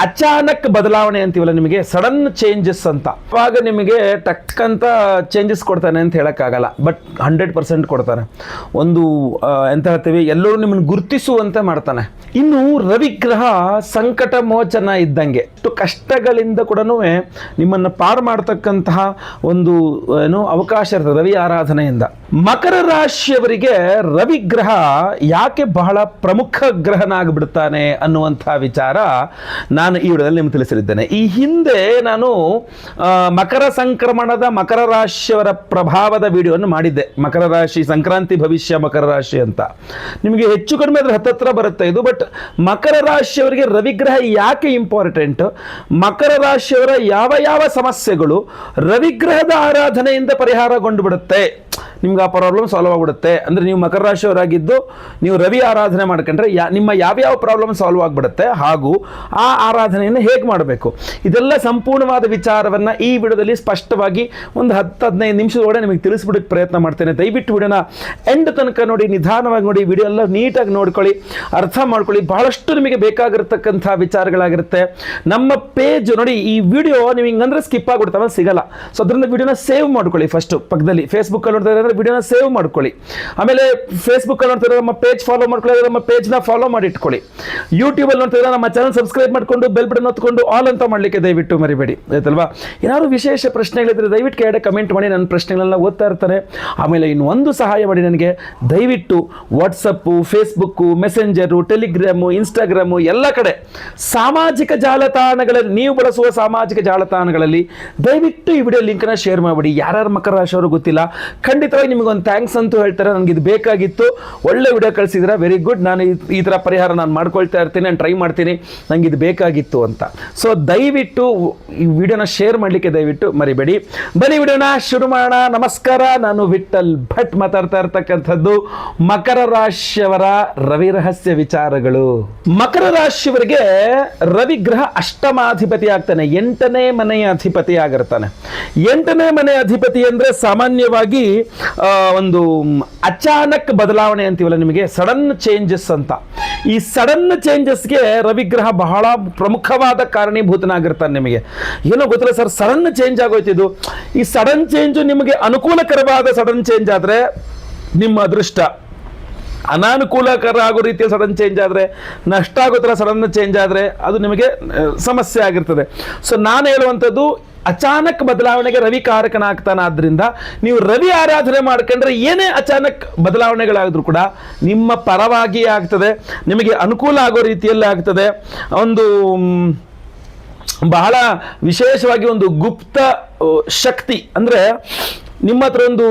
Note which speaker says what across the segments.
Speaker 1: ಅಚಾನಕ್ ಬದಲಾವಣೆ ಅಂತೀವಲ್ಲ, ನಿಮಗೆ ಸಡನ್ ಚೇಂಜಸ್ ಅಂತ, ಅವಾಗ ನಿಮಗೆ ಟಕ್ ಅಂತ ಚೇಂಜಸ್ ಕೊಡ್ತಾನೆ ಅಂತ ಹೇಳೋಕ್ಕಾಗಲ್ಲ, ಬಟ್ 100% ಕೊಡ್ತಾನೆ. ಒಂದು ಎಂತ ಹೇಳ್ತೀವಿ, ಎಲ್ಲರೂ ನಿಮ್ಮನ್ನು ಗುರುತಿಸುವಂತೆ ಮಾಡ್ತಾನೆ. ಇನ್ನು ರವಿಗ್ರಹ ಸಂಕಟ ಮೋಚನ ಇದ್ದಂಗೆ, ಇಷ್ಟು ಕಷ್ಟಗಳಿಂದ ಕೂಡ ನಿಮ್ಮನ್ನು ಪಾರು ಮಾಡ್ತಕ್ಕಂತಹ ಒಂದು ಅವಕಾಶ ಇರ್ತದೆ ರವಿ ಆರಾಧನೆಯಿಂದ. ಮಕರ ರಾಶಿಯವರಿಗೆ ರವಿಗ್ರಹ ಯಾಕೆ ಬಹಳ ಪ್ರಮುಖ ಗ್ರಹನಾಗಿಬಿಡ್ತಾನೆ ಅನ್ನುವಂತಹ ವಿಚಾರ ನಾನು ಈ ವಿಡಿಯೋದಲ್ಲಿ ನಿಮ್ಗೆ ತಿಳಿಸಲಿದ್ದೇನೆ. ಈ ಹಿಂದೆ ನಾನು ಮಕರ ಸಂಕ್ರಮಣದ ಮಕರ ರಾಶಿಯವರ ಪ್ರಭಾವದ ವಿಡಿಯೋವನ್ನು ಮಾಡಿದ್ದೆ. ಮಕರ ರಾಶಿ ಸಂಕ್ರಾಂತಿ ಭವಿಷ್ಯ ಮಕರ ರಾಶಿ ಅಂತ. ನಿಮಗೆ ಹೆಚ್ಚು ಕಡಿಮೆ ಅದ್ರ ಹತ್ತತ್ರ ಬರುತ್ತೆ ಇದು. ಬಟ್ ಮಕರ ರಾಶಿಯವರಿಗೆ ರವಿಗ್ರಹ ಯಾಕೆ ಇಂಪಾರ್ಟೆಂಟ್, ಮಕರ ರಾಶಿಯವರ ಯಾವ ಯಾವ ಸಮಸ್ಯೆಗಳು ರವಿಗ್ರಹದ ಆರಾಧನೆಯಿಂದ ಪರಿಹಾರಗೊಂಡು ಬಿಡುತ್ತೆ, ನಿಮ್ಗೆ ಆ ಪ್ರಾಬ್ಲಮ್ ಸಾಲ್ವ್ ಆಗಿಬಿಡುತ್ತೆ. ಅಂದರೆ ನೀವು ಮಕರ ರಾಶಿಯವರಾಗಿದ್ದು ನೀವು ರವಿ ಆರಾಧನೆ ಮಾಡ್ಕೊಂಡ್ರೆ ನಿಮ್ಮ ಯಾವ್ಯಾವ ಪ್ರಾಬ್ಲಮ್ ಸಾಲ್ವ್ ಆಗಿಬಿಡುತ್ತೆ, ಹಾಗೂ ಆ ಆರಾಧನೆಯನ್ನು ಹೇಗೆ ಮಾಡಬೇಕು, ಇದೆಲ್ಲ ಸಂಪೂರ್ಣವಾದ ವಿಚಾರವನ್ನು ಈ ವಿಡಿಯೋದಲ್ಲಿ ಸ್ಪಷ್ಟವಾಗಿ ಒಂದು 10-15 ನಿಮಿಷದೊಳಗೆ ನಿಮಗೆ ತಿಳಿಸ್ಬಿಡೋಕ್ಕೆ ಪ್ರಯತ್ನ ಮಾಡ್ತೇನೆ. ದಯವಿಟ್ಟು ವಿಡಿಯೋನ ಎಂಡ್ ತನಕ ನೋಡಿ, ನಿಧಾನವಾಗಿ ನೋಡಿ, ವಿಡಿಯೋ ಎಲ್ಲ ನೀಟಾಗಿ ನೋಡ್ಕೊಳ್ಳಿ, ಅರ್ಥ ಮಾಡ್ಕೊಳ್ಳಿ. ಬಹಳಷ್ಟು ನಿಮಗೆ ಬೇಕಾಗಿರ್ತಕ್ಕಂಥ ವಿಚಾರಗಳಾಗಿರುತ್ತೆ. ನಮ್ಮ ಪೇಜ್ ನೋಡಿ, ಈ ವಿಡಿಯೋ ನೀವು ಹಿಂಗಂದ್ರೆ ಸ್ಕಿಪ್ ಆಗಿಬಿಡ್ತಾವೆ, ಸಿಗಲ್ಲ. ಸೊ ಅದರಿಂದ ವಿಡಿಯೋನ ಸೇವ್ ಮಾಡ್ಕೊಳ್ಳಿ. ಫಸ್ಟ್ ಪಕ್ಕದಲ್ಲಿ ಫೇಸ್ಬುಕ್ಕಲ್ಲಿ ನೋಡ್ತಾ ಇದ್ದಾರೆ ವಿಡಿಯೋನ ಸೇವ್ ಮಾಡ್ಕೊಳ್ಳಿ. ಆಮೇಲೆ ಫೇಸ್ಬುಕ್ ಅಲ್ಲಿ ನೋಡ್ತಿದ್ರೆ ನಮ್ಮ ಪೇಜ್ ಫಾಲೋ ಮಾಡ್ಕೊಳ್ಳಿ, ನಮ್ಮ ಪೇಜ್ನ ಫಾಲೋ ಮಾಡಿ ಇಟ್ಕೊಳ್ಳಿ. ಯೂಟ್ಯೂಬಲ್ಲಿ ನೋಡ್ತಿದ್ರೆ ನಮ್ಮ ಚಾನಲ್ ಸಬ್ಸ್ಕ್ರೈಬ್ ಮಾಡ್ಕೊಂಡು ಬೆಲ್ ಬಟನ್ ಒತ್ಕೊಂಡು ಆಲ್ ಅಂತ ಮಾಡಲಿಕ್ಕೆ ದಯವಿಟ್ಟು ಮರಿಬೇಡಿ, ಆಯ್ತಲ್ವಾ? ಏನಾದ್ರು ವಿಶೇಷ ಪ್ರಶ್ನೆಗಳಿದ್ರೆ ದಯವಿಟ್ಟು ಕೆಳಗಡೆ ಕಮೆಂಟ್ ಮಾಡಿ, ನನ್ನ ಪ್ರಶ್ನೆಗಳನ್ನ ಓದ್ತಾ ಇರ್ತಾರೆ. ಆಮೇಲೆ ಇನ್ನು ಒಂದು ಸಹಾಯ ಮಾಡಿ ನನಗೆ, ದಯವಿಟ್ಟು WhatsApp, Facebook, messenger, Telegram, Instagram ಎಲ್ಲ ಕಡೆ ಸಾಮಾಜಿಕ ಜಾಲತಾಣಗಳಲ್ಲಿ, ನೀವು ಬಳಸುವ ಸಾಮಾಜಿಕ ಜಾಲತಾಣಗಳಲ್ಲಿ ದಯವಿಟ್ಟು ಈ ವಿಡಿಯೋ ಲಿಂಕ್ನ ಶೇರ್ ಮಾಡಿಬಿಡಿ. ಯಾರ್ಯಾರು ಮಕರ ರಾಶಿಯವರು ಗೊತ್ತಿಲ್ಲ, ಖಂಡಿತವಾಗಿ ನಿಮಗೊಂದು ಥ್ಯಾಂಕ್ಸ್ ಅಂತೂ ಹೇಳ್ತಾರೆ. ನನಗೆ ಇದು ಬೇಕಾಗಿತ್ತು, ಒಳ್ಳೆ ವಿಡಿಯೋ ಕಳಿಸಿದ್ರೆ ವೆರಿ ಗುಡ್, ನಾನು ಈ ಥರ ಪರಿಹಾರ ನಾನು ಮಾಡ್ಕೊಳ್ತಾ ಇರ್ತೀನಿ, ನಾನು ಟ್ರೈ ಮಾಡ್ತೀನಿ, ನನಗೆ ಇದು ಬೇಕಾಗಿತ್ತು ಅಂತ. ಸೊ ದಯವಿಟ್ಟು ಈ ವಿಡಿಯೋನ ಶೇರ್ ಮಾಡಲಿಕ್ಕೆ ದಯವಿಟ್ಟು ಮರಿಬೇಡಿ. ಬನ್ನಿ ವಿಡಿಯೋನ ಶುರು ಮಾಡೋಣ. ನಮಸ್ಕಾರ, ನಾನು ವಿಠಲ್ ಭಟ್ ಮಾತಾಡ್ತಾ ಇರ್ತಕ್ಕಂಥದ್ದು ಮಕರ ರಾಶಿಯವರ ರವಿ ರಹಸ್ಯ ವಿಚಾರಗಳು. ಮಕರ ರಾಶಿಯವರಿಗೆ ರವಿಗ್ರಹ ಅಷ್ಟಮಾಧಿಪತಿ ಆಗ್ತಾನೆ, 8ನೇ ಮನೆಯ ಅಧಿಪತಿ ಆಗಿರ್ತಾನೆ. 8ನೇ ಮನೆ ಅಧಿಪತಿ ಅಂದ್ರೆ ಸಾಮಾನ್ಯವಾಗಿ ಒಂದು ಅಚಾನಕ್ ಬದಲಾವಣೆ ಅಂತೀವಲ್ಲ, ನಿಮಗೆ ಸಡನ್ ಚೇಂಜಸ್ ಅಂತ. ಈ ಸಡನ್ ಚೇಂಜಸ್ಗೆ ರವಿಗ್ರಹ ಬಹಳ ಪ್ರಮುಖವಾದ ಕಾರಣೀಭೂತನಾಗಿರ್ತಾನೆ. ನಿಮಗೆ ಏನೋ ಗೊತ್ತಿಲ್ಲ ಸರ್, ಸಡನ್ ಚೇಂಜ್ ಆಗೋಯ್ತಿದ್ದು. ಈ ಸಡನ್ ಚೇಂಜು ನಿಮಗೆ ಅನುಕೂಲಕರವಾದ ಸಡನ್ ಚೇಂಜ್ ಆದರೆ ನಿಮ್ಮ ಅದೃಷ್ಟ, ಅನಾನುಕೂಲಕರ ಆಗೋ ರೀತಿಯಲ್ಲಿ ಸಡನ್ ಚೇಂಜ್ ಆದರೆ, ನಷ್ಟ ಆಗೋ ಥರ ಸಡನ್ ಚೇಂಜ್ ಆದರೆ ಅದು ನಿಮಗೆ ಸಮಸ್ಯೆ ಆಗಿರ್ತದೆ. ಸೊ ನಾನು ಹೇಳುವಂಥದ್ದು, ಅಚಾನಕ್ ಬದಲಾವಣೆಗೆ ರವಿ ಕಾರಕನಾಗ್ತಾನೆ. ಆದ್ದರಿಂದ ನೀವು ರವಿ ಆರಾಧನೆ ಮಾಡ್ಕೊಂಡ್ರೆ ಏನೇ ಅಚಾನಕ್ ಬದಲಾವಣೆಗಳಾದರೂ ಕೂಡ ನಿಮ್ಮ ಪರವಾಗಿ ಆಗ್ತದೆ, ನಿಮಗೆ ಅನುಕೂಲ ಆಗೋ ರೀತಿಯಲ್ಲಿ ಆಗ್ತದೆ. ಒಂದು ಬಹಳ ವಿಶೇಷವಾಗಿ ಒಂದು ಗುಪ್ತ ಶಕ್ತಿ, ಅಂದರೆ ನಿಮ್ಮ ಹತ್ರ ಒಂದು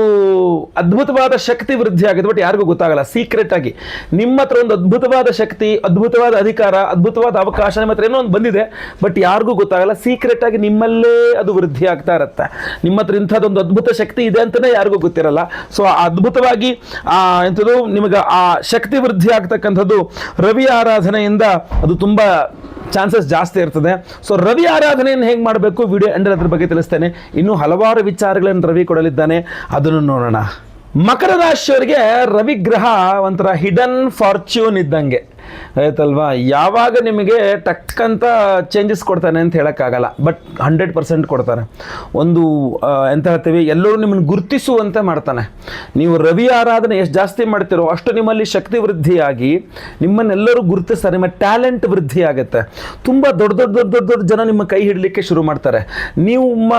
Speaker 1: ಅದ್ಭುತವಾದ ಶಕ್ತಿ ವೃದ್ಧಿ ಆಗಿದೆ, ಬಟ್ ಯಾರಿಗೂ ಗೊತ್ತಾಗಲ್ಲ. ಸೀಕ್ರೆಟ್ ಆಗಿ ನಿಮ್ಮ ಹತ್ರ ಒಂದು ಅದ್ಭುತವಾದ ಶಕ್ತಿ, ಅದ್ಭುತವಾದ ಅಧಿಕಾರ, ಅದ್ಭುತವಾದ ಅವಕಾಶ ನಿಮ್ಮ ಹತ್ರ ಏನೋ ಒಂದು ಬಂದಿದೆ, ಬಟ್ ಯಾರಿಗೂ ಗೊತ್ತಾಗಲ್ಲ. ಸೀಕ್ರೆಟ್ ಆಗಿ ನಿಮ್ಮಲ್ಲೇ ಅದು ವೃದ್ಧಿ ಆಗ್ತಾ ಇರುತ್ತೆ. ನಿಮ್ಮ ಹತ್ರ ಇಂಥದ್ದೊಂದು ಅದ್ಭುತ ಶಕ್ತಿ ಇದೆ ಅಂತಲೇ ಯಾರಿಗೂ ಗೊತ್ತಿರಲ್ಲ. ಸೊ ಅದ್ಭುತವಾಗಿ ಎಂಥದ್ದು ನಿಮಗೆ ಆ ಶಕ್ತಿ ವೃದ್ಧಿ ಆಗ್ತಕ್ಕಂಥದ್ದು ರವಿ ಆರಾಧನೆಯಿಂದ ಅದು ತುಂಬ ಚಾನ್ಸಸ್ ಜಾಸ್ತಿ ಇರ್ತದೆ. ಸೊ ರವಿ ಆರಾಧನೆಯನ್ನು ಹೇಗೆ ಮಾಡಬೇಕು ವಿಡಿಯೋ ಎಂಡಲ್ಲಿ ಅದ್ರ ಬಗ್ಗೆ ತಿಳಿಸ್ತೇನೆ. ಇನ್ನೂ ಹಲವಾರು ವಿಚಾರಗಳನ್ನು ರವಿ ಕೊಡಲಿದ್ದಾನೆ, ಅದನ್ನು ನೋಡೋಣ. ಮಕರ ರಾಶಿಯವರಿಗೆ ರವಿಗ್ರಹ ಒಂಥರ ಹಿಡನ್ ಫಾರ್ಚ್ಯೂನ್ ಇದ್ದಂಗೆ, ಆಯ್ತಲ್ವಾ? ಯಾವಾಗ ನಿಮಗೆ ಟಕ್ ಅಂತ ಚೇಂಜಸ್ ಕೊಡ್ತಾನೆ ಅಂತ ಹೇಳೋಕ್ಕಾಗಲ್ಲ, ಬಟ್ 100% ಕೊಡ್ತಾನೆ. ಒಂದು ಎಂತ ಹೇಳ್ತೀವಿ, ಎಲ್ಲರೂ ನಿಮ್ಮನ್ನು ಗುರುತಿಸುವಂತೆ ಮಾಡ್ತಾನೆ. ನೀವು ರವಿ ಆರಾಧನೆ ಎಷ್ಟು ಜಾಸ್ತಿ ಮಾಡ್ತೀರೋ ಅಷ್ಟು ನಿಮ್ಮಲ್ಲಿ ಶಕ್ತಿ ವೃದ್ಧಿಯಾಗಿ ನಿಮ್ಮನ್ನೆಲ್ಲರೂ ಗುರುತಿಸ್ತಾರೆ, ನಿಮ್ಮ ಟ್ಯಾಲೆಂಟ್ ವೃದ್ಧಿ ಆಗುತ್ತೆ. ತುಂಬ ದೊಡ್ಡ ದೊಡ್ಡ ದೊಡ್ಡ ದೊಡ್ಡ ದೊಡ್ಡ ಜನ ನಿಮ್ಮ ಕೈ ಹಿಡಲಿಕ್ಕೆ ಶುರು ಮಾಡ್ತಾರೆ. ನಿಮ್ಮ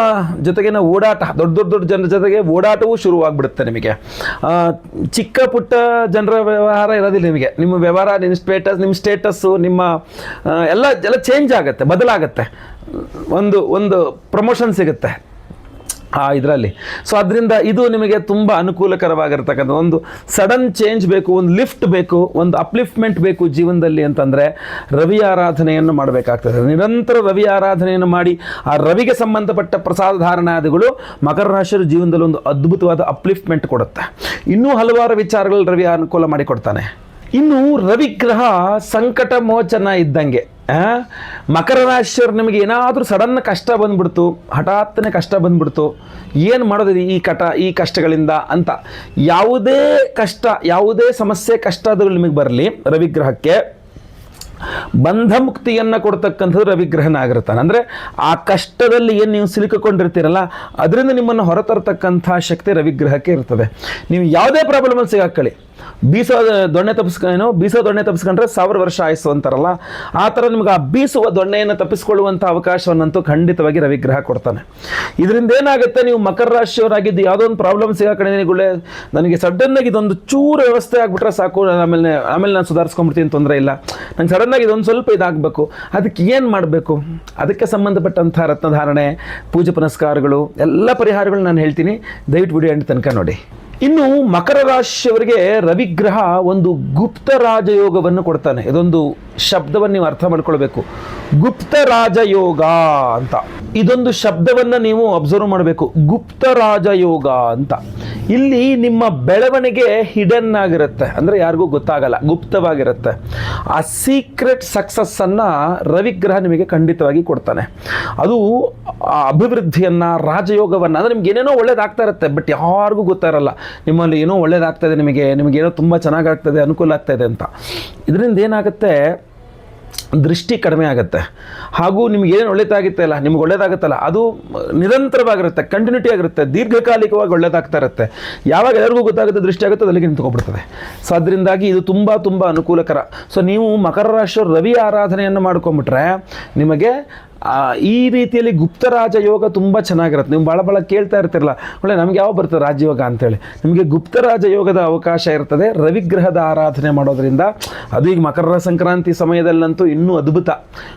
Speaker 1: ಜೊತೆಗಿನ ಓಡಾಟ, ದೊಡ್ಡ ದೊಡ್ಡ ದೊಡ್ಡ ಜನರ ಜೊತೆಗೆ ಓಡಾಟವೂ ಶುರುವಾಗ್ಬಿಡುತ್ತೆ. ನಿಮಗೆ ಚಿಕ್ಕ ಪುಟ್ಟ ಜನರ ವ್ಯವಹಾರ ಇರೋದಿಲ್ಲ. ನಿಮಗೆ ನಿಮ್ಮ ವ್ಯವಹಾರ, ನಿಮ್ಮ ಸ್ಟೇಟಸ್ಸು, ನಿಮ್ಮ ಎಲ್ಲ ಚೇಂಜ್ ಆಗುತ್ತೆ, ಬದಲಾಗುತ್ತೆ. ಒಂದು ಪ್ರಮೋಷನ್ ಸಿಗುತ್ತೆ ಇದರಲ್ಲಿ. ಸೊ ಅದರಿಂದ ಇದು ನಿಮಗೆ ತುಂಬ ಅನುಕೂಲಕರವಾಗಿರ್ತಕ್ಕಂಥ ಒಂದು ಸಡನ್ ಚೇಂಜ್ ಬೇಕು, ಒಂದು ಲಿಫ್ಟ್ ಬೇಕು, ಒಂದು ಅಪ್ಲಿಫ್ಟ್ಮೆಂಟ್ ಬೇಕು ಜೀವನದಲ್ಲಿ ಅಂತಂದರೆ ರವಿ ಆರಾಧನೆಯನ್ನು ಮಾಡಬೇಕಾಗ್ತದೆ. ನಿರಂತರ ರವಿ ಆರಾಧನೆಯನ್ನು ಮಾಡಿ ಆ ರವಿಗೆ ಸಂಬಂಧಪಟ್ಟ ಪ್ರಸಾದ ಧಾರಣಾದಿಗಳು ಮಕರ ರಾಶಿಯ ಜೀವನದಲ್ಲಿ ಒಂದು ಅದ್ಭುತವಾದ ಅಪ್ಲಿಫ್ಟ್ಮೆಂಟ್ ಕೊಡುತ್ತೆ. ಇನ್ನೂ ಹಲವಾರು ವಿಚಾರಗಳು ರವಿ ಅನುಕೂಲ ಮಾಡಿಕೊಡ್ತಾನೆ. ಇನ್ನು ರವಿಗ್ರಹ ಸಂಕಟ ಮೋಚನ ಇದ್ದಂಗೆ. ಮಕರ ರಾಶಿಯವ್ರು ನಿಮಗೆ ಏನಾದರೂ ಸಡನ್ ಕಷ್ಟ ಬಂದ್ಬಿಡ್ತು, ಹಠಾತ್ತನೆ ಕಷ್ಟ ಬಂದ್ಬಿಡ್ತು, ಏನು ಮಾಡೋದು ಈ ಕಷ್ಟಗಳಿಂದ ಅಂತ, ಯಾವುದೇ ಕಷ್ಟ, ಯಾವುದೇ ಸಮಸ್ಯೆ, ಕಷ್ಟ ಅದು ನಿಮಗೆ ಬರಲಿ, ರವಿಗ್ರಹಕ್ಕೆ ಬಂಧ ಮುಕ್ತಿಯನ್ನು ಕೊಡ್ತಕ್ಕಂಥದ್ದು ರವಿಗ್ರಹನ ಆಗಿರ್ತಾನೆ. ಅಂದರೆ ಆ ಕಷ್ಟದಲ್ಲಿ ಏನು ನೀವು ಸಿಲುಕಿಕೊಂಡಿರ್ತೀರಲ್ಲ ಅದರಿಂದ ನಿಮ್ಮನ್ನು ಹೊರತರತಕ್ಕಂಥ ಶಕ್ತಿ ರವಿಗ್ರಹಕ್ಕೆ ಇರ್ತದೆ. ನೀವು ಯಾವುದೇ ಪ್ರಾಬ್ಲಮಲ್ಲಿ ಸಿಗಾಕೊಳ್ಳಿ, ಬೀಸೋ ದೊಣ್ಣೆ ತಪ್ಪಿಸ್ಕೊಂಡ್ರೆ 1000 ವರ್ಷ ಆಯಿಸು ಅಂತಾರಲ್ಲ, ಆ ಥರ ನಿಮ್ಗೆ ಆ ಬೀಸುವ ದೊಣ್ಣೆಯನ್ನು ತಪ್ಪಿಸ್ಕೊಳ್ಳುವಂಥ ಅವಕಾಶವನ್ನಂತೂ ಖಂಡಿತವಾಗಿ ರವಿಗ್ರಹ ಕೊಡ್ತಾನೆ. ಇದರಿಂದ ಏನಾಗುತ್ತೆ, ನೀವು ಮಕರ ರಾಶಿಯವರಾಗಿದ್ದು ಯಾವುದೋ ಒಂದು ಪ್ರಾಬ್ಲಮ್ ಸಿಗಾಕೊಂಡಿದ್ದೀನಿ, ನನಗೆ ಸಡನ್ನಾಗಿ ಇದೊಂದು ಚೂರು ವ್ಯವಸ್ಥೆ ಆಗಿಬಿಟ್ರೆ ಸಾಕು, ಆಮೇಲೆ ನಾನು ಸುಧಾರಿಸ್ಕೊಂಡ್ಬಿಡ್ತೀನಿ, ತೊಂದರೆ ಇಲ್ಲ, ನಂಗೆ ಸಡನ್ನಾಗಿ ಇದೊಂದು ಸ್ವಲ್ಪ ಇದಾಗಬೇಕು, ಅದಕ್ಕೆ ಏನು ಮಾಡಬೇಕು, ಅದಕ್ಕೆ ಸಂಬಂಧಪಟ್ಟಂಥ ರತ್ನಧಾರಣೆ, ಪೂಜೆ ಪುನಸ್ಕಾರಗಳು, ಎಲ್ಲ ಪರಿಹಾರಗಳು ನಾನು ಹೇಳ್ತೀನಿ. ದಯವಿಟ್ಟು ವಿಡಿಯೋ ಎಂಡ್ ತನಕ ನೋಡಿ. ಇನ್ನು ಮಕರ ರಾಶಿಯವರಿಗೆ ರವಿಗ್ರಹ ಒಂದು ಗುಪ್ತ ರಾಜಯೋಗವನ್ನು ಕೊಡ್ತಾನೆ. ಇದೊಂದು ಶಬ್ದವನ್ನು ನೀವು ಅರ್ಥ ಮಾಡ್ಕೊಳ್ಬೇಕು, ಗುಪ್ತ ರಾಜಯೋಗ ಅಂತ. ಇದೊಂದು ಶಬ್ದವನ್ನು ನೀವು ಅಬ್ಸರ್ವ್ ಮಾಡಬೇಕು, ಗುಪ್ತ ರಾಜಯೋಗ ಅಂತ. ಇಲ್ಲಿ ನಿಮ್ಮ ಬೆಳವಣಿಗೆ ಹಿಡನ್ ಆಗಿರುತ್ತೆ, ಅಂದರೆ ಯಾರಿಗೂ ಗೊತ್ತಾಗಲ್ಲ, ಗುಪ್ತವಾಗಿರುತ್ತೆ. ಆ ಸೀಕ್ರೆಟ್ ಸಕ್ಸಸ್ಸನ್ನು ರವಿಗ್ರಹ ನಿಮಗೆ ಖಂಡಿತವಾಗಿ ಕೊಡ್ತಾನೆ. ಅದು ಅಭಿವೃದ್ಧಿಯನ್ನು, ರಾಜಯೋಗವನ್ನು, ಅಂದರೆ ನಿಮ್ಗೆ ಏನೇನೋ ಒಳ್ಳೇದಾಗ್ತಾ ಇರುತ್ತೆ, ಬಟ್ ಯಾರಿಗೂ ಗೊತ್ತಾಯಿರಲ್ಲ ನಿಮ್ಮಲ್ಲಿ ಏನೋ ಒಳ್ಳೇದಾಗ್ತಾಯಿದೆ, ನಿಮಗೇನೋ ತುಂಬ ಚೆನ್ನಾಗಾಗ್ತದೆ, ಅನುಕೂಲ ಆಗ್ತಾಯಿದೆ ಅಂತ. ಇದರಿಂದ ಏನಾಗುತ್ತೆ, ದೃಷ್ಟಿ ಕಡಿಮೆ ಆಗುತ್ತೆ. ಹಾಗೂ ನಿಮ್ಗೆ ಏನು ಒಳ್ಳೇದಾಗಿತ್ತಲ್ಲ, ನಿಮ್ಗೆ ಒಳ್ಳೇದಾಗುತ್ತಲ್ಲ, ಅದು ನಿರಂತರವಾಗಿರುತ್ತೆ, ಕಂಟಿನ್ಯೂಟಿ ಆಗಿರುತ್ತೆ, ದೀರ್ಘಕಾಲಿಕವಾಗಿ ಒಳ್ಳೇದಾಗ್ತಾ ಇರುತ್ತೆ. ಯಾವಾಗ ಎಲ್ಲರಿಗೂ ಗೊತ್ತಾಗುತ್ತೆ, ದೃಷ್ಟಿ ಆಗುತ್ತೆ, ಅಲ್ಲಿಗೆ ನಿಂತ್ಕೊಬಿಡ್ತದೆ. ಸೊ ಅದರಿಂದಾಗಿ ಇದು ತುಂಬ ಅನುಕೂಲಕರ. ಸೊ ನೀವು ಮಕರ ರಾಶಿಯವರು ರವಿ ಆರಾಧನೆಯನ್ನು ಮಾಡ್ಕೊಂಬಿಟ್ರೆ ನಿಮಗೆ ಈ ರೀತಿಯಲ್ಲಿ ಗುಪ್ತರಾಜ ಯೋಗ ತುಂಬ ಚೆನ್ನಾಗಿರುತ್ತೆ. ನೀವು ಭಾಳ ಕೇಳ್ತಾ ಇರ್ತಿರಲ್ಲ, ಒಳ್ಳೆ ನಮ್ಗೆ ಯಾವ ಬರ್ತದೆ ರಾಜಯೋಗ ಅಂತೇಳಿ, ನಿಮಗೆ ಗುಪ್ತರಾಜ ಯೋಗದ ಅವಕಾಶ ಇರ್ತದೆ ರವಿಗ್ರಹದ ಆರಾಧನೆ ಮಾಡೋದ್ರಿಂದ. ಅದು ಈಗ ಮಕರ ಸಂಕ್ರಾಂತಿ ಸಮಯದಲ್ಲಂತೂ ಇನ್ನೂ ಅದ್ಭುತ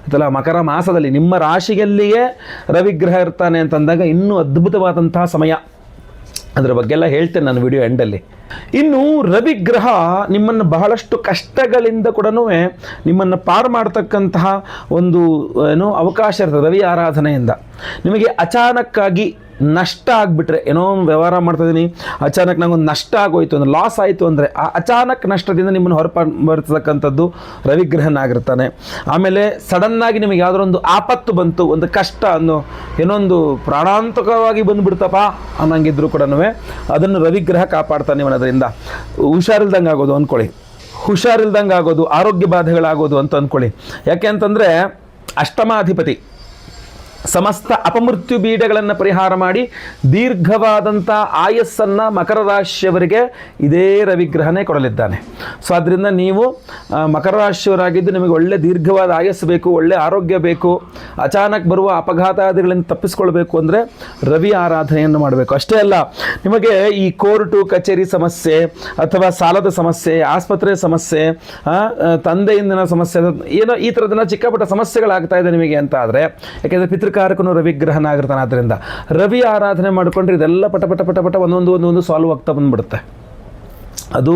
Speaker 1: ಆಯ್ತಲ್ಲ. ಮಕರ ಮಾಸದಲ್ಲಿ ನಿಮ್ಮ ರಾಶಿಯಲ್ಲಿಯೇ ರವಿಗ್ರಹ ಇರ್ತಾನೆ ಅಂತಂದಾಗ ಇನ್ನೂ ಅದ್ಭುತವಾದಂತಹ ಸಮಯ. ಅದರ ಬಗ್ಗೆಲ್ಲ ಹೇಳ್ತೇನೆ ನಾನು ವಿಡಿಯೋ ಎಂಡಲ್ಲಿ. ಇನ್ನು ರವಿಗ್ರಹ ನಿಮ್ಮನ್ನು ಬಹಳಷ್ಟು ಕಷ್ಟಗಳಿಂದ ಕೂಡ ನಿಮ್ಮನ್ನು ಪಾರು ಮಾಡ್ತಕ್ಕಂತಹ ಒಂದು ಅವಕಾಶ ಇರ್ತದೆ ರವಿ ಆರಾಧನೆಯಿಂದ. ನಿಮಗೆ ಅಚಾನಕ್ಕಾಗಿ ನಷ್ಟ ಆಗಿಬಿಟ್ರೆ, ಏನೋ ವ್ಯವಹಾರ ಮಾಡ್ತಾಯಿದ್ದೀನಿ, ಅಚಾನಕ್ ನಂಗೊಂದು ನಷ್ಟ ಆಗೋಯ್ತು ಅಂದರೆ, ಲಾಸ್ ಆಯಿತು ಅಂದರೆ, ಆ ಅಚಾನಕ್ ನಷ್ಟದಿಂದ ನಿಮ್ಮನ್ನು ಬರ್ತಕ್ಕಂಥದ್ದು ರವಿಗ್ರಹನಾಗಿರ್ತಾನೆ. ಆಮೇಲೆ ಸಡನ್ನಾಗಿ ನಿಮಗೆ ಯಾವುದೋ ಒಂದು ಆಪತ್ತು ಬಂತು, ಒಂದು ಕಷ್ಟ ಏನೊಂದು ಪ್ರಾಣಾಂತಕವಾಗಿ ಬಂದುಬಿಡ್ತಪ್ಪ ಅನ್ನಂಗಿದ್ರು ಕೂಡ ಅದನ್ನು ರವಿಗ್ರಹ ಕಾಪಾಡ್ತಾನೆ. ಅದರಿಂದ ಹುಷಾರಿಲ್ದಂಗೆ ಆಗೋದು, ಆರೋಗ್ಯ ಬಾಧೆಗಳಾಗೋದು ಅಂತ ಅಂದ್ಕೊಳ್ಳಿ. ಯಾಕೆ ಅಂತಂದರೆ ಅಷ್ಟಮಾಧಿಪತಿ ಸಮಸ್ತ ಅಪಮೃತ್ಯು ಬೀಡಗಳನ್ನು ಪರಿಹಾರ ಮಾಡಿ ದೀರ್ಘವಾದಂಥ ಆಯಸ್ಸನ್ನು ಮಕರ ರಾಶಿಯವರಿಗೆ ಇದೇ ರವಿಗ್ರಹನೇ ಕೊಡಲಿದ್ದಾನೆ. ಸೊ ಆದ್ದರಿಂದ ನೀವು ಮಕರ ರಾಶಿಯವರಾಗಿದ್ದು ನಿಮಗೆ ಒಳ್ಳೆ ದೀರ್ಘವಾದ ಆಯಸ್ಸು ಬೇಕು, ಒಳ್ಳೆ ಆರೋಗ್ಯ ಬೇಕು, ಅಚಾನಕ್ ಬರುವ ಅಪಘಾತಾದಿಗಳಿಂದ ತಪ್ಪಿಸ್ಕೊಳ್ಬೇಕು ಅಂದರೆ ರವಿ ಆರಾಧನೆಯನ್ನು ಮಾಡಬೇಕು. ಅಷ್ಟೇ ಅಲ್ಲ, ನಿಮಗೆ ಈ ಕೋರ್ಟು ಕಚೇರಿ ಸಮಸ್ಯೆ ಅಥವಾ ಸಾಲದ ಸಮಸ್ಯೆ, ಆಸ್ಪತ್ರೆ ಸಮಸ್ಯೆ, ತಂದೆಯಿಂದನ ಸಮಸ್ಯೆ, ಏನೋ ಈ ಥರದನ್ನ ಚಿಕ್ಕಪುಟ್ಟ ಸಮಸ್ಯೆಗಳಾಗ್ತಾ ಇದೆ ನಿಮಗೆ ಅಂತ ಆದರೆ, ಯಾಕೆಂದರೆ ಕಾರಕನು ರವಿಗ್ರಹನಾಗಿರ್ತಾನೆ. ಆದ್ದರಿಂದ ರವಿ ಆರಾಧನೆ ಮಾಡಿಕೊಂಡ್ರೆ ಇದೆಲ್ಲ ಪಟ ಒಂದೊಂದು ಸಾಲ್ವ್ ಆಗ್ತಾ ಬಂದ್ಬಿಡುತ್ತೆ. ಅದು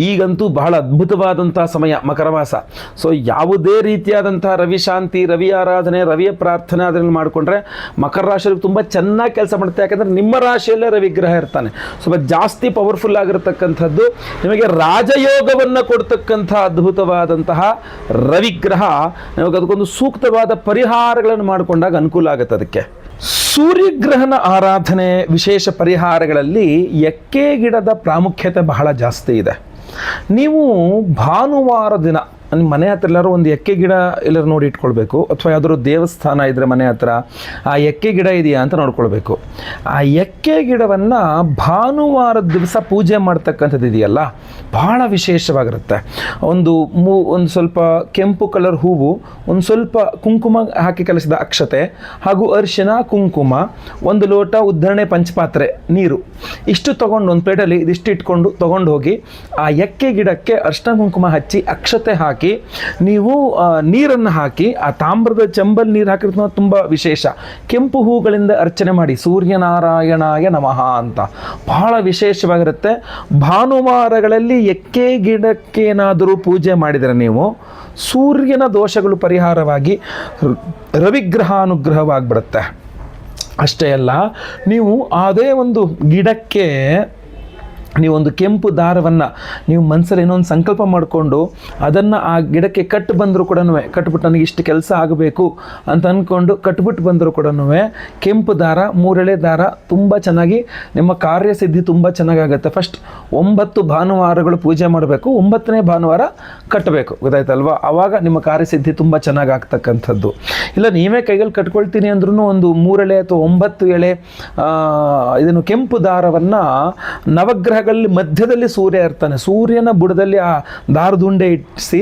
Speaker 1: ಈಗಂತೂ ಬಹಳ ಅದ್ಭುತವಾದಂಥ ಸಮಯ ಮಕರ ಮಾಸ. ಸೊ ಯಾವುದೇ ರೀತಿಯಾದಂಥ ರವಿ ಶಾಂತಿ, ರವಿ ಆರಾಧನೆ, ರವಿಯ ಪ್ರಾರ್ಥನೆ ಅದನ್ನು ಮಾಡಿಕೊಂಡ್ರೆ ಮಕರ ರಾಶಿಯವ್ರಿಗೆ ತುಂಬ ಚೆನ್ನಾಗಿ ಕೆಲಸ ಮಾಡುತ್ತೆ. ಯಾಕಂದರೆ ನಿಮ್ಮ ರಾಶಿಯಲ್ಲೇ ರವಿಗ್ರಹ ಇರ್ತಾನೆ. ಸ್ವಲ್ಪ ಜಾಸ್ತಿ ಪವರ್ಫುಲ್ ಆಗಿರತಕ್ಕಂಥದ್ದು, ನಿಮಗೆ ರಾಜಯೋಗವನ್ನು ಕೊಡ್ತಕ್ಕಂಥ ಅದ್ಭುತವಾದಂತಹ ರವಿಗ್ರಹ. ನಿಮಗೆ ಅದಕ್ಕೊಂದು ಸೂಕ್ತವಾದ ಪರಿಹಾರಗಳನ್ನು ಮಾಡಿಕೊಂಡಾಗ ಅನುಕೂಲ ಆಗುತ್ತೆ. ಅದಕ್ಕೆ ಸೂರ್ಯಗ್ರಹಣ ಆರಾಧನೆ ವಿಶೇಷ ಪರಿಹಾರಗಳಲ್ಲಿ ಎಕ್ಕೆ ಗಿಡದ ಪ್ರಾಮುಖ್ಯತೆ ಬಹಳ ಜಾಸ್ತಿ ಇದೆ. ನೀವು ಭಾನುವಾರ ದಿನ ನಿಮ್ಮ ಮನೆ ಹತ್ರ ಎಲ್ಲರೂ ಒಂದು ಎಕ್ಕೆ ಗಿಡ ಎಲ್ಲರೂ ನೋಡಿ ಇಟ್ಕೊಳ್ಬೇಕು, ಅಥವಾ ಯಾವುದಾದ್ರು ದೇವಸ್ಥಾನ ಇದ್ದರೆ ಮನೆ ಹತ್ರ ಆ ಎಕ್ಕೆ ಗಿಡ ಇದೆಯಾ ಅಂತ ನೋಡ್ಕೊಳ್ಬೇಕು. ಆ ಎಕ್ಕೆ ಗಿಡವನ್ನು ಭಾನುವಾರದ ದಿವಸ ಪೂಜೆ ಮಾಡ್ತಕ್ಕಂಥದ್ದು ಇದೆಯಲ್ಲ, ಭಾಳ ವಿಶೇಷವಾಗಿರುತ್ತೆ. ಒಂದು ಸ್ವಲ್ಪ ಕೆಂಪು ಕಲರ್ ಹೂವು, ಒಂದು ಸ್ವಲ್ಪ ಕುಂಕುಮ ಹಾಕಿ ಕಲಸಿದ ಅಕ್ಷತೆ ಹಾಗೂ ಅರಿಶಿನ, ಕುಂಕುಮ, ಒಂದು ಲೋಟ ಉದ್ಧರಣೆ ಪಂಚಪಾತ್ರೆ ನೀರು, ಇಷ್ಟು ತೊಗೊಂಡು ಒಂದು ಪ್ಲೇಟಲ್ಲಿ ಇದಿಷ್ಟು ಇಟ್ಕೊಂಡು ತೊಗೊಂಡು ಹೋಗಿ ಆ ಎಕ್ಕೆ ಗಿಡಕ್ಕೆ ಅರಿಶಿನ ಕುಂಕುಮ ಹಚ್ಚಿ ಅಕ್ಷತೆ ಹಾಕಿ ನೀವು ನೀರನ್ನು ಹಾಕಿ, ಆ ತಾಮ್ರದ ಚೆಂಬಲ್ ನೀರು ಹಾಕಿರೋದು ತುಂಬ ವಿಶೇಷ. ಕೆಂಪು ಹೂಗಳಿಂದ ಅರ್ಚನೆ ಮಾಡಿ, ಸೂರ್ಯನಾರಾಯಣಾಯ ನಮಃ ಅಂತ ಬಹಳ ವಿಶೇಷವಾಗಿರುತ್ತೆ. ಭಾನುವಾರಗಳಲ್ಲಿ ಎಕ್ಕೆ ಗಿಡಕ್ಕೇನಾದರೂ ಪೂಜೆ ಮಾಡಿದರೆ ನೀವು ಸೂರ್ಯನ ದೋಷಗಳು ಪರಿಹಾರವಾಗಿ ರವಿಗ್ರಹಾನುಗ್ರಹವಾಗಿಬಿಡುತ್ತೆ. ಅಷ್ಟೇ ಅಲ್ಲ, ನೀವು ಅದೇ ಒಂದು ಗಿಡಕ್ಕೆ ನೀವೊಂದು ಕೆಂಪು ದಾರವನ್ನು ನೀವು ಮನಸ್ಸಲ್ಲಿ ಏನೋ ಒಂದು ಸಂಕಲ್ಪ ಮಾಡಿಕೊಂಡು ಅದನ್ನು ಆ ಗಿಡಕ್ಕೆ ಕಟ್ಟು ಬಂದರೂ ಕೂಡ ಕಟ್ಬಿಟ್ಟು ನನಗೆ ಇಷ್ಟು ಕೆಲಸ ಆಗಬೇಕು ಅಂತ ಅಂದ್ಕೊಂಡು ಕಟ್ಬಿಟ್ಟು ಬಂದರೂ ಕೂಡ ಕೆಂಪು ದಾರ 3 ಎಳೆ ದಾರ ತುಂಬ ಚೆನ್ನಾಗಿ ನಿಮ್ಮ ಕಾರ್ಯಸಿದ್ಧಿ ತುಂಬ ಚೆನ್ನಾಗಾಗುತ್ತೆ. ಫಸ್ಟ್ 9 ಭಾನುವಾರಗಳು ಪೂಜೆ ಮಾಡಬೇಕು, 9ನೇ ಭಾನುವಾರ ಕಟ್ಟಬೇಕು, ಗೊತ್ತಾಯ್ತಲ್ವಾ? ಆವಾಗ ನಿಮ್ಮ ಕಾರ್ಯಸಿದ್ಧಿ ತುಂಬ ಚೆನ್ನಾಗಿ ಆಗ್ತಕ್ಕಂಥದ್ದು. ಇಲ್ಲ ನೀವೇ ಕೈಯಲ್ಲಿ ಕಟ್ಕೊಳ್ತೀನಿ ಅಂದ್ರೂ ಒಂದು 3 ಎಳೆ ಅಥವಾ 9 ಎಳೆ ಇದನ್ನು ಕೆಂಪು ದಾರವನ್ನು ನವಗ್ರಹ ಮಧ್ಯದಲ್ಲಿ ಸೂರ್ಯ ಇರ್ತಾನೆ, ಸೂರ್ಯನ ಬುಡದಲ್ಲಿ ಆ ದಾರದುಂಡೆ ಇಟ್ಟಿಸಿ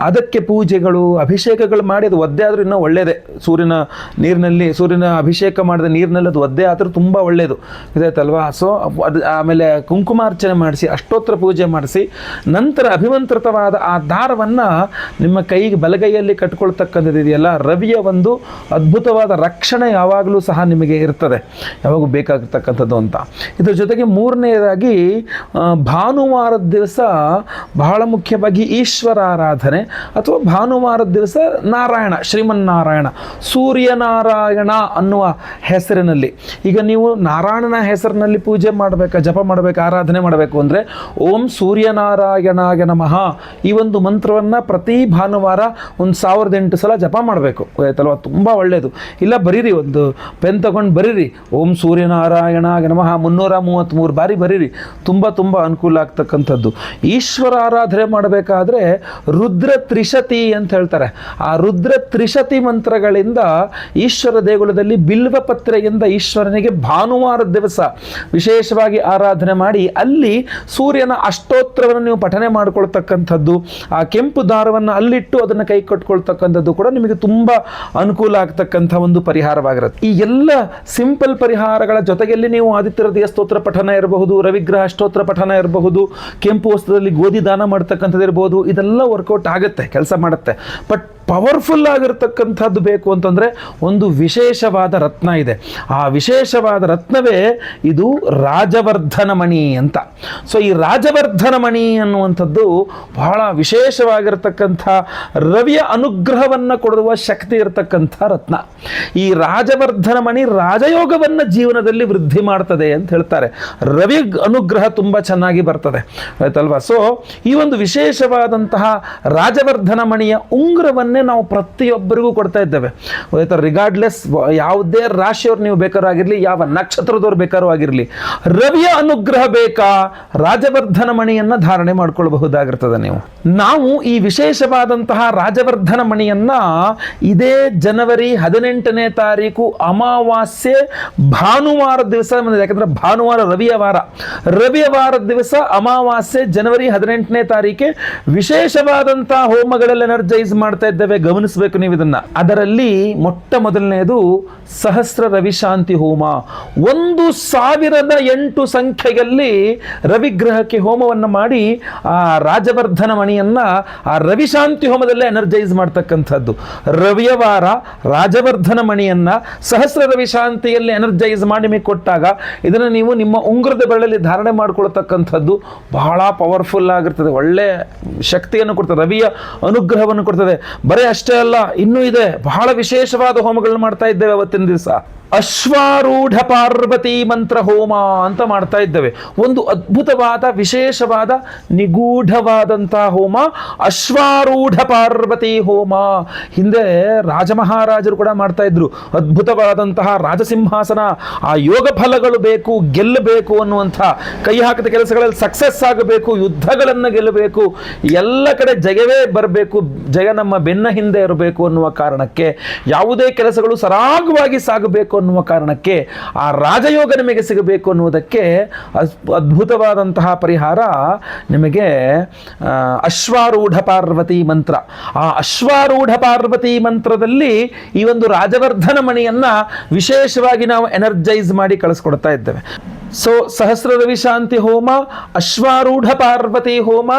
Speaker 1: ಅದಕ್ಕೆ ಪೂಜೆಗಳು ಅಭಿಷೇಕಗಳು ಮಾಡಿ ಅದು ಒದ್ದೆ ಆದರೂ ಇನ್ನೂ ಒಳ್ಳೆಯದೇ. ಸೂರ್ಯನ ಅಭಿಷೇಕ ಮಾಡಿದ ನೀರಿನಲ್ಲಿ ಅದು ಒದ್ದೆ ಆದರೂ ತುಂಬ ಒಳ್ಳೆಯದು, ಇದಾಯ್ತಲ್ವಾ? ಸೊ ಅದು ಆಮೇಲೆ ಕುಂಕುಮಾರ್ಚನೆ ಮಾಡಿಸಿ ಅಷ್ಟೋತ್ತರ ಪೂಜೆ ಮಾಡಿಸಿ ನಂತರ ಅಭಿಮಂತ್ರಿತವಾದ ಆ ದಾರವನ್ನು ನಿಮ್ಮ ಕೈಗೆ ಬಲಗೈಯಲ್ಲಿ ಕಟ್ಕೊಳ್ತಕ್ಕಂಥದ್ದು ಇದೆಯಲ್ಲ, ರವಿಯ ಒಂದು ಅದ್ಭುತವಾದ ರಕ್ಷಣೆ ಯಾವಾಗಲೂ ಸಹ ನಿಮಗೆ ಇರ್ತದೆ, ಯಾವಾಗೂ ಬೇಕಾಗಿರ್ತಕ್ಕಂಥದ್ದು ಅಂತ. ಇದ್ರ ಜೊತೆಗೆ 3ನೇದಾಗಿ ಭಾನುವಾರದ ದಿವಸ ಬಹಳ ಮುಖ್ಯವಾಗಿ ಈಶ್ವರ ಆರಾಧನೆ ಅಥವಾ ಭಾನುವಾರದ ದಿವಸ ನಾರಾಯಣ, ಶ್ರೀಮನ್ನಾರಾಯಣ, ಸೂರ್ಯನಾರಾಯಣ ಅನ್ನುವ ಹೆಸರಿನಲ್ಲಿ. ಈಗ ನೀವು ನಾರಾಯಣನ ಹೆಸರಿನಲ್ಲಿ ಪೂಜೆ ಮಾಡಬೇಕು, ಜಪ ಮಾಡಬೇಕು, ಆರಾಧನೆ ಮಾಡಬೇಕು ಅಂದರೆ ಓಂ ಸೂರ್ಯನಾರಾಯಣಾಯ ನಮಃ ಈ ಒಂದು ಮಂತ್ರವನ್ನು ಪ್ರತಿ ಭಾನುವಾರ ಒಂದು 1008 ಸಲ ಜಪ ಮಾಡಬೇಕು, ಆಯ್ತಲ್ವ? ತುಂಬ ಒಳ್ಳೆಯದು. ಇಲ್ಲ ಬರೀರಿ, ಒಂದು ಪೆನ್ ತಗೊಂಡು ಬರೀರಿ, ಓಂ ಸೂರ್ಯನಾರಾಯಣಾಯ ನಮಃ 333 ಬಾರಿ ಬರೀರಿ, ತುಂಬ ಅನುಕೂಲ ಆಗ್ತಕ್ಕಂಥದ್ದು. ಈಶ್ವರ ಆರಾಧನೆ ಮಾಡಬೇಕಾದ್ರೆ ರುದ್ರ ತ್ರಿಶತಿ ಅಂತ ಹೇಳ್ತಾರೆ. ಆ ರುದ್ರ ತ್ರಿಶತಿ ಮಂತ್ರಗಳಿಂದ ಈಶ್ವರ ದೇಗುಲದಲ್ಲಿ ಬಿಲ್ವ ಪತ್ರೆಯಿಂದ ಈಶ್ವರನಿಗೆ ಭಾನುವಾರದ ದಿವಸ ವಿಶೇಷವಾಗಿ ಆರಾಧನೆ ಮಾಡಿ ಅಲ್ಲಿ ಸೂರ್ಯನ ಅಷ್ಟೋತ್ತರವನ್ನು ನೀವು ಪಠನೆ ಮಾಡಿಕೊಳ್ತಕ್ಕಂಥದ್ದು, ಆ ಕೆಂಪು ದಾರವನ್ನು ಅಲ್ಲಿಟ್ಟು ಅದನ್ನು ಕೈ ಕಟ್ಕೊಳ್ತಕ್ಕಂಥದ್ದು ಕೂಡ ನಿಮಗೆ ತುಂಬ ಅನುಕೂಲ ಆಗ್ತಕ್ಕಂಥ ಒಂದು ಪರಿಹಾರವಾಗಿರುತ್ತೆ. ಈ ಎಲ್ಲ ಸಿಂಪಲ್ ಪರಿಹಾರಗಳ ಜೊತೆಯಲ್ಲಿ ನೀವು ಆದಿತ್ಯ ಹೃದಯ ಸ್ತೋತ್ರ ಪಠನ ಇರಬಹುದು, ರವಿಗ್ರಹ ಸ್ತೋತ್ರ ಪಠನ ಇರಬಹುದು, ಕೆಂಪು ವಸ್ತ್ರದಲ್ಲಿ ಗೋಧಿ ದಾನ ಮಾಡ್ತಕ್ಕಂಥದ್ದು ಇರ್ಬೋದು, ಇದೆಲ್ಲ ವರ್ಕೌಟ್ ಆಗುತ್ತೆ, ಕೆಲಸ ಮಾಡುತ್ತೆ. ಬಟ್ ಪವರ್ಫುಲ್ ಆಗಿರ್ತಕ್ಕಂಥದ್ದು ಬೇಕು ಅಂತಂದರೆ ಒಂದು ವಿಶೇಷವಾದ ರತ್ನ ಇದೆ. ಆ ವಿಶೇಷವಾದ ರತ್ನವೇ ಇದು ರಾಜವರ್ಧನ ಮಣಿ ಅಂತ. ಸೊ ಈ ರಾಜವರ್ಧನ ಮಣಿ ಅನ್ನುವಂಥದ್ದು ಬಹಳ ವಿಶೇಷವಾಗಿರ್ತಕ್ಕಂಥ ರವಿಯ ಅನುಗ್ರಹವನ್ನು ಕೊಡುವ ಶಕ್ತಿ ಇರತಕ್ಕಂಥ ರತ್ನ. ಈ ರಾಜವರ್ಧನ ಮಣಿ ರಾಜಯೋಗವನ್ನು ಜೀವನದಲ್ಲಿ ವೃದ್ಧಿ ಮಾಡ್ತದೆ ಅಂತ ಹೇಳ್ತಾರೆ. ರವಿ ಅನುಗ್ರಹ ತುಂಬ ಚೆನ್ನಾಗಿ ಬರ್ತದೆ, ಆಯ್ತಲ್ವಾ? ಸೊ ಈ ಒಂದು ವಿಶೇಷವಾದಂತಹ ರಾಜವರ್ಧನ ಮಣಿಯ ಉಂಗುರವನ್ನು ನಾವು ಪ್ರತಿಯೊಬ್ಬರಿಗೂ ಕೊಡ್ತಾ ಇದ್ದೇವೆ, ರಿಗಾರ್ಡ್ಲೆಸ್ ಯಾವುದೇ ರಾಶಿಯವ್ರು ನೀವು ಬೇಕಾದ್ರೂ ಆಗಿರಲಿ, ಯಾವ ನಕ್ಷತ್ರದವ್ರು ಬೇಕಾದ್ರೂ ಆಗಿರಲಿ, ರವಿಯ ಅನುಗ್ರಹ ಬೇಕಾ, ರಾಜವರ್ಧನ ಮಣಿಯನ್ನ ಧಾರಣೆ ಮಾಡ್ಕೊಳ್ಬಹುದಾಗಿರ್ತದೆ. ನಾವು ಈ ವಿಶೇಷವಾದಂತಹ ರಾಜವರ್ಧನ ಮಣಿಯನ್ನ ಇದೇ ಜನವರಿ 18ನೇ ತಾರೀಕು ಅಮಾವಾಸ್ಯೆ ಭಾನುವಾರ ದಿವಸ, ಯಾಕಂದ್ರೆ ಭಾನುವಾರ ರವಿಯ ವಾರದ ದಿವಸ ಅಮಾವಾಸ್ಯೆ ಜನವರಿ 18ನೇ ತಾರೀಕೆ ವಿಶೇಷವಾದಂತಹ ಹೋಮಗಳಲ್ಲಿ ಎನರ್ಜೈಸ್ ಮಾಡ್ತಾ ಇದ್ದೇವೆ. ಗಮನಿಸಬೇಕು ನೀವು ಇದನ್ನ. ಅದರಲ್ಲಿ ಮೊಟ್ಟ ಮೊದಲನೆಯದು ಸಹಸ್ರ ರವಿಶಾಂತಿ ಹೋಮ. 1008 ಸಂಖ್ಯೆಯಲ್ಲಿ ರವಿಗ್ರಹಕ್ಕೆ ಹೋಮವನ್ನು ಮಾಡಿ ಆ ರಾಜವರ್ಧನ ಮಣಿಯನ್ನ ಆ ರವಿಶಾಂತಿ ಹೋಮದಲ್ಲೇ ಎನರ್ಜೈಸ್ ಮಾಡ್ತಕ್ಕಂಥದ್ದು. ರವಿಯ ವಾರ ರಾಜವರ್ಧನ ಮಣಿಯನ್ನ ಸಹಸ್ರ ರವಿಶಾಂತಿಯಲ್ಲಿ ಎನರ್ಜೈಸ್ ಮಾಡಿ ನಿಮಗೆ ಕೊಟ್ಟಾಗ ಇದನ್ನು ನೀವು ನಿಮ್ಮ ಉಂಗುರದ ಬೆರಳಲ್ಲಿ ಧಾರಣೆ ಮಾಡಿಕೊಳ್ತಕ್ಕಂಥದ್ದು ಬಹಳ ಪವರ್ಫುಲ್ ಆಗಿರ್ತದೆ, ಒಳ್ಳೆ ಶಕ್ತಿಯನ್ನು ಕೊಡ್ತದೆ, ರವಿಯ ಅನುಗ್ರಹವನ್ನು ಕೊಡ್ತದೆ. ಬರೀ ಅಷ್ಟೇ ಅಲ್ಲ, ಇನ್ನೂ ಇದೆ, ಬಹಳ ವಿಶೇಷವಾದ ಹೋಮಗಳನ್ನು ಮಾಡ್ತಾ ಇದ್ದೇವೆ ಅವತ್ತಿನ ದಿವಸ. ಅಶ್ವಾರೂಢ ಪಾರ್ವತಿ ಮಂತ್ರ ಹೋಮ ಅಂತ ಮಾಡ್ತಾ ಇದ್ದೇವೆ. ಒಂದು ಅದ್ಭುತವಾದ ವಿಶೇಷವಾದ ನಿಗೂಢವಾದಂತಹ ಹೋಮ ಅಶ್ವಾರೂಢ ಪಾರ್ವತಿ ಹೋಮ. ಹಿಂದೆ ರಾಜಮಹಾರಾಜರು ಕೂಡ ಮಾಡ್ತಾ ಇದ್ರು. ಅದ್ಭುತವಾದಂತಹ ರಾಜಸಿಂಹಾಸನ, ಆ ಯೋಗ ಫಲಗಳು ಬೇಕು, ಗೆಲ್ಲಬೇಕು ಅನ್ನುವಂಥ, ಕೈ ಹಾಕಿದ ಕೆಲಸಗಳಲ್ಲಿ ಸಕ್ಸಸ್ ಆಗಬೇಕು, ಯುದ್ಧಗಳನ್ನು ಗೆಲ್ಲಬೇಕು, ಎಲ್ಲ ಕಡೆ ಜಯವೇ ಬರಬೇಕು, ಜಯ ನಮ್ಮ ಬೆನ್ನ ಹಿಂದೆ ಇರಬೇಕು ಅನ್ನುವ ಕಾರಣಕ್ಕೆ, ಯಾವುದೇ ಕೆಲಸಗಳು ಸರಾಗವಾಗಿ ಸಾಗಬೇಕು ಅನ್ನುವ ಕಾರಣಕ್ಕೆ, ಆ ರಾಜಯೋಗ ನಿಮಗೆ ಸಿಗಬೇಕು ಅನ್ನುವುದಕ್ಕೆ ಅದ್ಭುತವಾದಂತಹ ಪರಿಹಾರ ನಿಮಗೆ ಅಶ್ವಾರೂಢ ಪಾರ್ವತಿ ಮಂತ್ರ. ಆ ಅಶ್ವಾರೂಢ ಪಾರ್ವತಿ ಮಂತ್ರದಲ್ಲಿ ಈ ಒಂದು ರಾಜವರ್ಧನ ಮಣಿಯನ್ನ ವಿಶೇಷವಾಗಿ ನಾವು ಎನರ್ಜೈಸ್ ಮಾಡಿ ಕಳಿಸ್ಕೊಡ್ತಾ ಇದ್ದೇವೆ. ಸೊ ಸಹಸ್ರ ರವಿಶಾಂತಿ ಹೋಮ, ಅಶ್ವಾರೂಢ ಪಾರ್ವತಿ ಹೋಮ.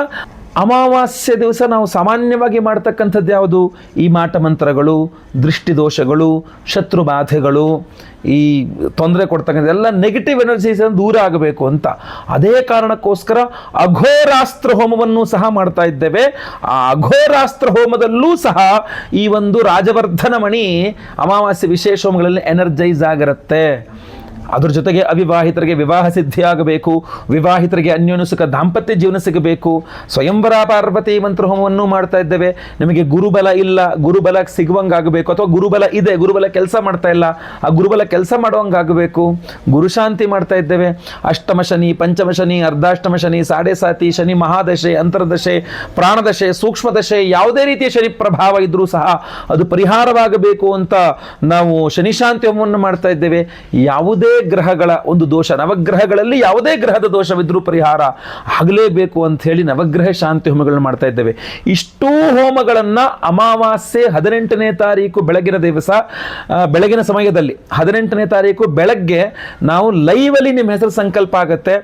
Speaker 1: ಅಮಾವಾಸ್ಯೆ ದಿವಸ ನಾವು ಸಾಮಾನ್ಯವಾಗಿ ಮಾಡ್ತಕ್ಕಂಥದ್ದು ಯಾವುದು? ಈ ಮಾಟ ಮಂತ್ರಗಳು, ದೃಷ್ಟಿದೋಷಗಳು, ಶತ್ರುಬಾಧೆಗಳು, ಈ ತೊಂದರೆ ಕೊಡ್ತಕ್ಕಂಥ ಎಲ್ಲ ನೆಗೆಟಿವ್ ಎನರ್ಜೀಸ್ ದೂರ ಆಗಬೇಕು ಅಂತ. ಅದೇ ಕಾರಣಕ್ಕೋಸ್ಕರ ಅಘೋರಾಸ್ತ್ರ ಹೋಮವನ್ನು ಸಹ ಮಾಡ್ತಾ ಇದ್ದೇವೆ. ಆ ಅಘೋರಾಸ್ತ್ರ ಹೋಮದಲ್ಲೂ ಸಹ ಈ ಒಂದು ರಾಜವರ್ಧನ ಮಣಿ ಅಮಾವಾಸ್ಯೆ ವಿಶೇಷ ಹೋಮಗಳಲ್ಲಿ ಎನರ್ಜೈಸ್ ಆಗಿರುತ್ತೆ. ಅದ್ರ ಜೊತೆಗೆ ಅವಿವಾಹಿತರಿಗೆ ವಿವಾಹ ಸಿದ್ಧಿಯಾಗಬೇಕು, ವಿವಾಹಿತರಿಗೆ ಅನ್ಯೋನ್ಯ ಸುಖ ದಾಂಪತ್ಯ ಜೀವನ ಸಿಗಬೇಕು. ಸ್ವಯಂವರ ಪಾರ್ವತಿ ಮಂತ್ರ ಹೋಮವನ್ನು ಮಾಡ್ತಾ ಇದ್ದೇವೆ. ನಿಮಗೆ ಗುರುಬಲ ಇಲ್ಲ, ಗುರುಬಲ ಸಿಗುವಂಗಾಗಬೇಕು, ಅಥವಾ ಗುರುಬಲ ಇದೆ, ಗುರುಬಲ ಕೆಲಸ ಮಾಡ್ತಾ ಇಲ್ಲ, ಆ ಗುರುಬಲ ಕೆಲಸ ಮಾಡುವಂಗಾಗಬೇಕು. ಗುರುಶಾಂತಿ ಮಾಡ್ತಾ ಇದ್ದೇವೆ. ಅಷ್ಟಮ ಶನಿ, ಪಂಚಮ ಶನಿ, ಅರ್ಧಾಷ್ಟಮ ಶನಿ, ಸಾಡೆ ಸಾತಿ ಶನಿ, ಮಹಾದಶೆ, ಅಂತರ್ದಶೆ, ಪ್ರಾಣದಶೆ, ಸೂಕ್ಷ್ಮದಶೆ, ಯಾವುದೇ ರೀತಿಯ ಶನಿ ಪ್ರಭಾವ ಇದ್ರೂ ಸಹ ಅದು ಪರಿಹಾರವಾಗಬೇಕು ಅಂತ ನಾವು ಶನಿಶಾಂತಿ ಹೋಮವನ್ನು ಮಾಡ್ತಾ ಇದ್ದೇವೆ. ಯಾವುದೇ ಗ್ರಹಗಳ ಒಂದು ದೋಷ, ನವಗ್ರಹಗಳಲ್ಲಿ ಯಾವುದೇ ಗ್ರಹದ ದೋಷವಿದ್ರೂ ಪರಿಹಾರ ಆಗಲೇಬೇಕು ಅಂತ ಹೇಳಿ ನವಗ್ರಹ ಶಾಂತಿ ಹೋಮಗಳನ್ನು ಮಾಡ್ತಾ ಇದ್ದೇವೆ. ಇಷ್ಟೂ ಹೋಮಗಳನ್ನು ಅಮಾವಾಸ್ಯೆ 18ನೇ ತಾರೀಕು ಬೆಳಗಿನ ದಿವಸ, ಬೆಳಗಿನ ಸಮಯದಲ್ಲಿ 18ನೇ ತಾರೀಕು ಬೆಳಗ್ಗೆ ನಾವು ಲೈವಲ್ಲಿ ನಿಮ್ಮ ಹೆಸರು ಸಂಕಲ್ಪ ಆಗುತ್ತೆ.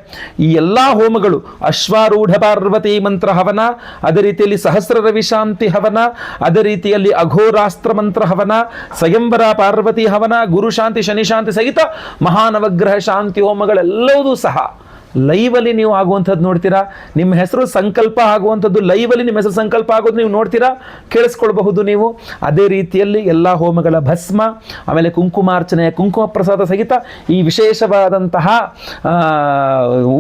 Speaker 1: ಈ ಎಲ್ಲ ಹೋಮಗಳು ಅಶ್ವಾರೂಢ ಪಾರ್ವತಿ ಮಂತ್ರ ಹವನ, ಅದೇ ರೀತಿಯಲ್ಲಿ ಸಹಸ್ರ ರವಿ ಶಾಂತಿ ಹವನ, ಅದೇ ರೀತಿಯಲ್ಲಿ ಅಘೋರಾಸ್ತ್ರ ಮಂತ್ರ ಹವನ, ಸ್ವಯಂವರ ಪಾರ್ವತಿ ಹವನ, ಗುರು ಶಾಂತಿ, ಶನಿ ಶಾಂತಿ ಸಹಿತ ಮಹಾನವಗ್ರಹ ಶಾಂತಿ ಹೋಮಗಳೆಲ್ಲವೂ ಸಹ ಲೈವಲ್ಲಿ ನೀವು ಆಗುವಂಥದ್ದು ನೋಡ್ತೀರಾ. ನಿಮ್ಮ ಹೆಸರು ಸಂಕಲ್ಪ ಆಗುವಂಥದ್ದು ಲೈವಲ್ಲಿ ನಿಮ್ಮ ಹೆಸರು ಸಂಕಲ್ಪ ಆಗೋದು ನೀವು ನೋಡ್ತೀರಾ, ಕೇಳಿಸ್ಕೊಳ್ಬಹುದು ನೀವು. ಅದೇ ರೀತಿಯಲ್ಲಿ ಎಲ್ಲ ಹೋಮಗಳ ಭಸ್ಮ, ಆಮೇಲೆ ಕುಂಕುಮಾರ್ಚನೆ, ಕುಂಕುಮ ಪ್ರಸಾದ ಸಹಿತ ಈ ವಿಶೇಷವಾದಂತಹ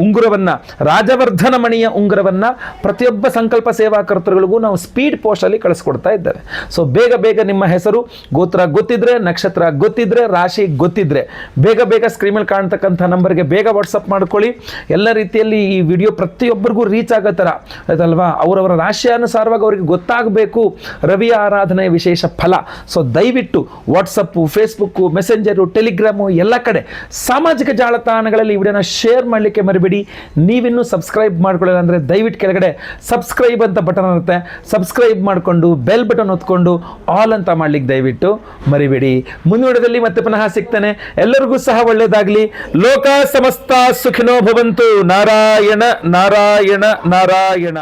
Speaker 1: ಉಂಗುರವನ್ನು, ರಾಜವರ್ಧನ ಮಣಿಯ ಉಂಗುರವನ್ನು ಪ್ರತಿಯೊಬ್ಬ ಸಂಕಲ್ಪ ಸೇವಾಕರ್ತರುಗಳಿಗೂ ನಾವು ಸ್ಪೀಡ್ ಪೋಸ್ಟಲ್ಲಿ ಕಳಿಸ್ಕೊಡ್ತಾ ಇದ್ದೇವೆ. ಸೊ ಬೇಗ ಬೇಗ ನಿಮ್ಮ ಹೆಸರು, ಗೋತ್ರ ಗೊತ್ತಿದ್ರೆ, ನಕ್ಷತ್ರ ಗೊತ್ತಿದ್ರೆ, ರಾಶಿ ಗೊತ್ತಿದ್ರೆ ಬೇಗ ಬೇಗ ಸ್ಕ್ರೀನಲ್ಲಿ ಕಾಣ್ತಕ್ಕಂಥ ನಂಬರ್ಗೆ ಬೇಗ ವಾಟ್ಸಪ್ ಮಾಡ್ಕೊಳ್ಳಿ. ಎಲ್ಲ ರೀತಿಯಲ್ಲಿ ಈ ವಿಡಿಯೋ ಪ್ರತಿಯೊಬ್ಬರಿಗೂ ರೀಚ್ ಆಗೋ ಥರ ಆಯ್ತಲ್ವಾ, ಅವರವರ ರಾಶಿಯಾನುಸಾರವಾಗಿ ಅವರಿಗೆ ಗೊತ್ತಾಗಬೇಕು ರವಿಯ ಆರಾಧನೆಯ ವಿಶೇಷ ಫಲ. ಸೊ ದಯವಿಟ್ಟು ವಾಟ್ಸಪ್ಪು, ಫೇಸ್ಬುಕ್ಕು, ಮೆಸೆಂಜರು, ಟೆಲಿಗ್ರಾಮು ಎಲ್ಲ ಕಡೆ ಸಾಮಾಜಿಕ ಜಾಲತಾಣಗಳಲ್ಲಿ ಈ ವಿಡಿಯೋನ ಶೇರ್ ಮಾಡಲಿಕ್ಕೆ ಮರಿಬೇಡಿ. ನೀವಿನ್ನೂ ಸಬ್ಸ್ಕ್ರೈಬ್ ಮಾಡ್ಕೊಳ್ಳಿಲ್ಲ ಅಂದರೆ ದಯವಿಟ್ಟು ಕೆಳಗಡೆ ಸಬ್ಸ್ಕ್ರೈಬ್ ಅಂತ ಬಟನ್ ಇರುತ್ತೆ, ಸಬ್ಸ್ಕ್ರೈಬ್ ಮಾಡಿಕೊಂಡು ಬೆಲ್ ಬಟನ್ ಒತ್ಕೊಂಡು ಆಲ್ ಅಂತ ಮಾಡ್ಲಿಕ್ಕೆ ದಯವಿಟ್ಟು ಮರಿಬೇಡಿ. ಮುಂದಿನ ವಿಡಿಯೋದಲ್ಲಿ ಮತ್ತೆ ಪುನಃ ಸಿಗ್ತಾನೆ. ಎಲ್ಲರಿಗೂ ಸಹ ಒಳ್ಳೆಯದಾಗಲಿ. ಲೋಕ ಸಮಸ್ತ ಸುಖಿನೋ ಭವಂತು. ನಾರಾಯಣ ನಾರಾಯಣ ನಾರಾಯಣ.